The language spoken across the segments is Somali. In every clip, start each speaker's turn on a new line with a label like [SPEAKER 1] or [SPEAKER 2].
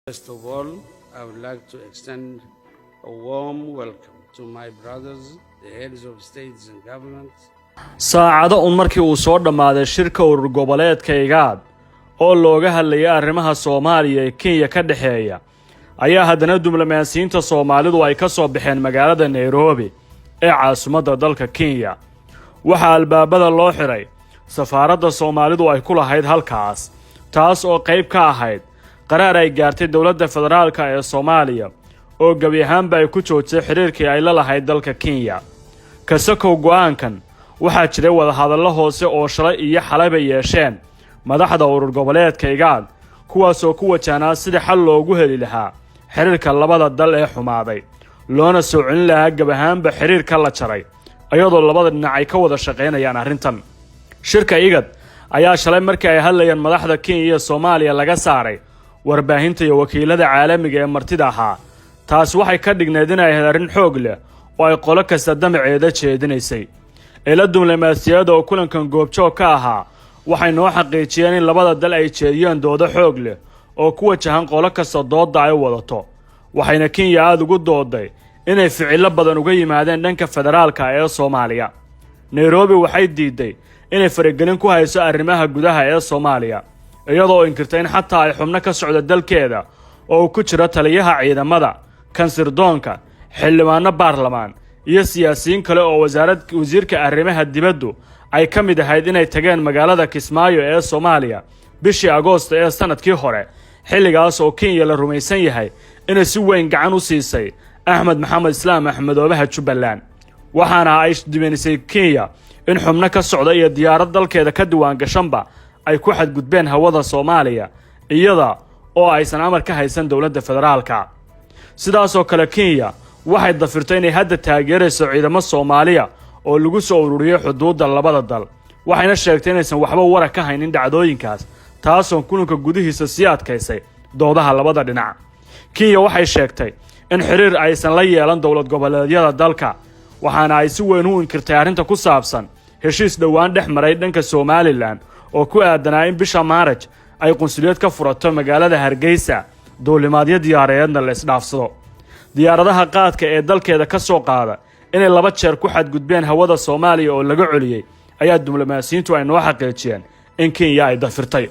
[SPEAKER 1] First of all, I would like to extend a warm welcome to my brothers, the heads of states and governments.
[SPEAKER 2] saacado markii uu soo dhamaaday shirka urur goboleedka IGAD oo looga hadlayay arrimaha Soomaaliya ee Kenya ka dhaxeeya ayaa haddana diblomaasiyiinta Soomaalidu ay ka soo baxeen magaalada Nairobi ee caasimadda dalka Kenya. Waxa albaabada loo xiray safaaradda Soomaalidu ay ku lahayd halkaas, taas oo qayb ka ahayd qaraar ay gaartay dawladda federaalka ee Soomaaliya oo gabi ahaanba ay ku joojisay xiriirkii ay la lahayd dalka Kenya. Kasakow go'aankan waxaa jiray wada hadallo hoose oo shalay iyo xalay yeesheen madaxda urur goboleedka IGAD kuwaas oo ku wajahnaa sidii xal loogu heli lahaa xiriirka labada dal ee xumaaday loona soo celin lahaa gab ahaanba xiriirka la jaray iyadoo labada dhinac ay ka wada shaqeynayaan arrintan. Shirka IGAD ayaa shalay markii ay hadlayeen madaxda Kenya iyo Soomaaliya laga saaray warbaahinta iyo wakiilada caalamiga ee martida ahaa. taas waxay ka dhigneed inay ahayd arrin xoog leh oo ay qolo kasta damaceeda jeedinaysay. ila diblomaasiyadda oo kulankan goobjoog ka ahaa waxay noo xaqiijiyeen in labada dal ay jeediyeen doodo xoog leh oo ku wajahan qolo kasta doodda ay wadato. waxayna Kenya aad ugu dooday inay ficilo badan uga yimaadeen dhanka federaalka ee Soomaaliya. Nairobi waxay diiday inay faragelin ku hayso arrimaha gudaha ee Soomaaliya iyadoo inkirtay in xataa ay xubno ka socdo dalkeeda oo ku jira taliyaha ciidamada, kansirdoonka, xildhibaano baarlamaan iyo siyaasiyiin kale oo wasiirka arrimaha dibaddu ay ka mid ahayd inay tageen magaalada Kismaayo ee Soomaaliya bishii Agoosto ee sanadkii hore, xilligaas oo Kenya la rumaysan yahay inay si weyn gacan u siisay Axmed Maxamed Islaam Axmedoobaha Jubbaland. waxaana ay diiwaangelisay Kenya in xubno ka socda iyo diyaarad dalkeeda ka diiwaan gashanba ay ku xadgudbeen hawada Soomaaliya iyada oo aysan amar ka haysan dawladda federaalka. sidaas oo kale Kenya waxay dafirtay inay hadda taageerayso ciidamo Soomaaliya oo lagu soo ururiyay xuduudda labada dal, waxayna sheegtay inaysan waxba wara ka haynin dhacdooyinkaas, taasoo kulanka gudihiisa sii adkaysay doodaha labada dhinac. Kenya waxay sheegtay in xiriir aysan la yeelan dawlad goboleedyada dalka, waxaana ay si weyn u inkirtay arrinta ku saabsan heshiis dhowaan dhex maray dhanka Somaliland oo ku aadanaa in bisha Maarch ay qunsuliyad ka furato magaalada Hargeysa, duulimaadyo diyaareedna la isdhaafsado. diyaaradaha qaadka ee dalkeeda ka soo qaada inay laba jeer ku xadgudbeen hawada Soomaaliya oo laga celiyay ayaa diblomaasiyiintu ay noo xaqiijiyeen in Kenya ay dafirtay.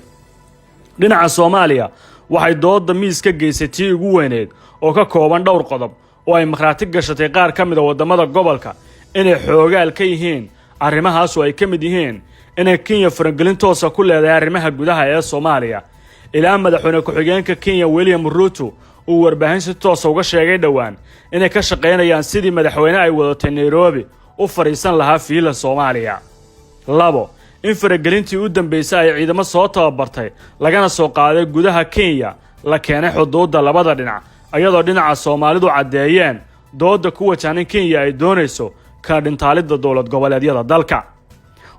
[SPEAKER 2] dhinaca Soomaaliya waxay doodda miis ka geysatay ugu weyneed oo ka kooban dhowr qodob oo ay markhaati gashatay qaar ka mid ah wadamada gobolka inay xoogaal ka yihiin arrimahaas oo ay ka mid yihiin inay Kenya faragelin toos ah ku leedahay arrimaha gudaha ee Soomaaliya. ilaa madaxweyne ku-xigeenka Kenya William Ruto uu warbaahin si toos ah uga sheegay dhowaan inay ka shaqeynayaan sidii madaxweyne ay wadatay Nairobi u fariisan lahaa fiila Soomaaliya. 2 in faragelintii u dambeysay ay ciidamo soo tababartay lagana soo qaaday gudaha Kenya la keenay xuduudda labada dhinac iyadoo dhinaca Soomaalidu cadeeyeen doodda ku wajahan in Kenya ay doonayso ka dhintaalida dawlad goboleedyada dalka.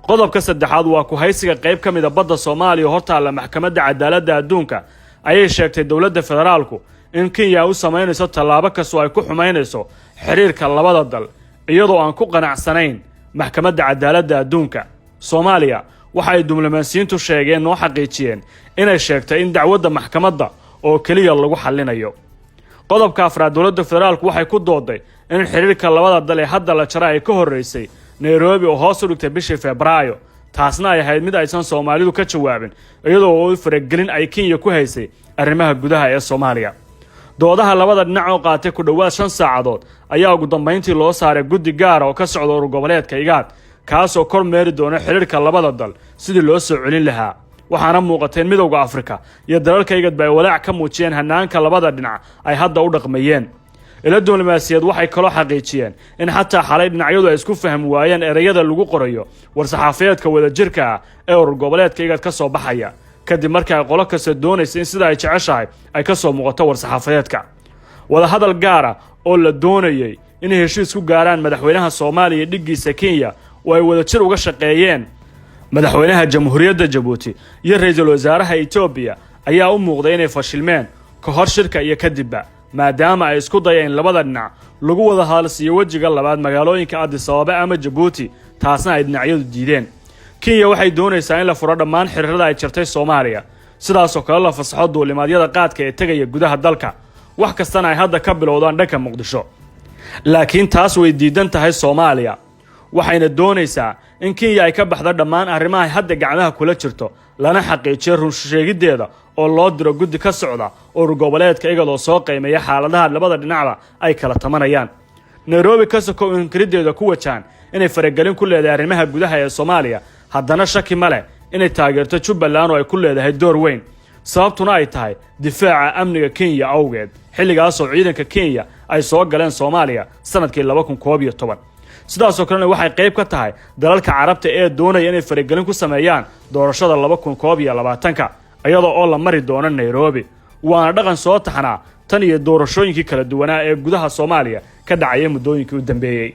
[SPEAKER 2] qodobka saddexaad waa ku haysiga qayb ka mid ah badda Soomaaliya hortaala maxkamadda cadaaladda adduunka ayay sheegtay dawladda federaalku in Kenya u sameynayso tallaabo kasta ay ku xumeynayso xiriirka labada dal iyadoo aan ku qanacsanayn maxkamadda cadaaladda adduunka. Soomaaliya waxa ay diblomaasiyiintu sheegeen noo xaqiijiyeen inay sheegtay in dacwadda maxkamadda oo kaliya lagu xallinayo. qodobka afraad dawladda federaalku waxay ku dooday in xiriirka labada dal ee hadda la jaray ay ka horeysay Nairobi oo hoos u dhigtay bishii Febraayo, taasna ay ahayd mid aysan Soomaalidu ka jawaabin iyadoo oo faragelin ay Kenya ku haysay arrimaha gudaha ee Soomaaliya. doodaha labada dhinac oo qaatay ku dhawaad 5 saacadood ayaa ugu dambeyntii loo saaray guddi gaar ah oo ka socda urur goboleedka IGAD kaasoo kormeeri doona xiriirka labada dal sidii loo soo celin lahaa. waxaana muuqatay in Midowga Afrika iyo dalalka IGAD ay walaac ka muujiyeen hanaanka labada dhinac ay hadda u dhaqmayeen. ila diblomaasiyad waxay kaloo xaqiijiyeen in xataa xalay dhinacyadu ay isku fahmi waayeen erayada lagu qorayo war-saxaafadeedka wadajirka ah ee urur goboleedka IGAD ka soo baxaya kadib markii ay qolo kasta doonaysay in sida ay jeceshahay ay ka soo muuqato war-saxaafadeedka. wada hadal gaar ah oo la doonayay inay heshiis ku gaaraan madaxweynaha Soomaaliya dhiggiisa Kenya oo ay wadajir uga shaqeeyeen madaxweynaha Jamhuuriyadda Djibouti iyo ra'iisul wasaaraha Ethiopia ayaa u muuqday inay fashilmeen ka hor shirka iyo kadibba, maadaama ay isku dayeen labada dhinac lagu wada hadalsiyo wajiga labaad magaalooyinka Addis Ababa ama Djibouti, taasna ay dhinacyadu diideen. Kenya waxay doonaysaa in la furo dhammaan xiriirada ay jirtay Soomaaliya sidaasoo kale la fasaxo duulimaadyada qaadka ee tegaya gudaha dalka wax kastana ay hadda ka bilowdaan dhanka muqdisho laakiin taas way diidan tahay Soomaaliya waxayna doonaysaa in Kenya ay ka baxdo dhammaan arrimaha hadda gacmaha kula jirto lana xaqiijiyo run sheegideeda oo loo diro guddi ka socda oo goboleedka iyaga oo soo qiimeeya xaaladaha labada dhinacba ay kala tamanayaan Nairobi ka soo inkirideeda ku wajan inay faragelin ku leedahay arrimaha gudaha ee Soomaaliya haddana shaki ma leh inay taageerto Jubbaland oo ay ku leedahay door weyn sababtuna ay tahay difaaca amniga Kenya awgeed xilligaas oo ciidanka Kenya ay soo galeen Soomaaliya sanadkii 2011 sidaas oo kale waxay qayb ka tahay dalalka Carabta ee doonaya inay faragelin ku sameeyaan doorashada 2020 iyadoo oo la mari doono Nairobi waana dhaqan soo taxnaa tan iyo doorashooyinkii kala duwanaa ee gudaha Soomaaliya ka dhacay muddooyinkii u dambeeyay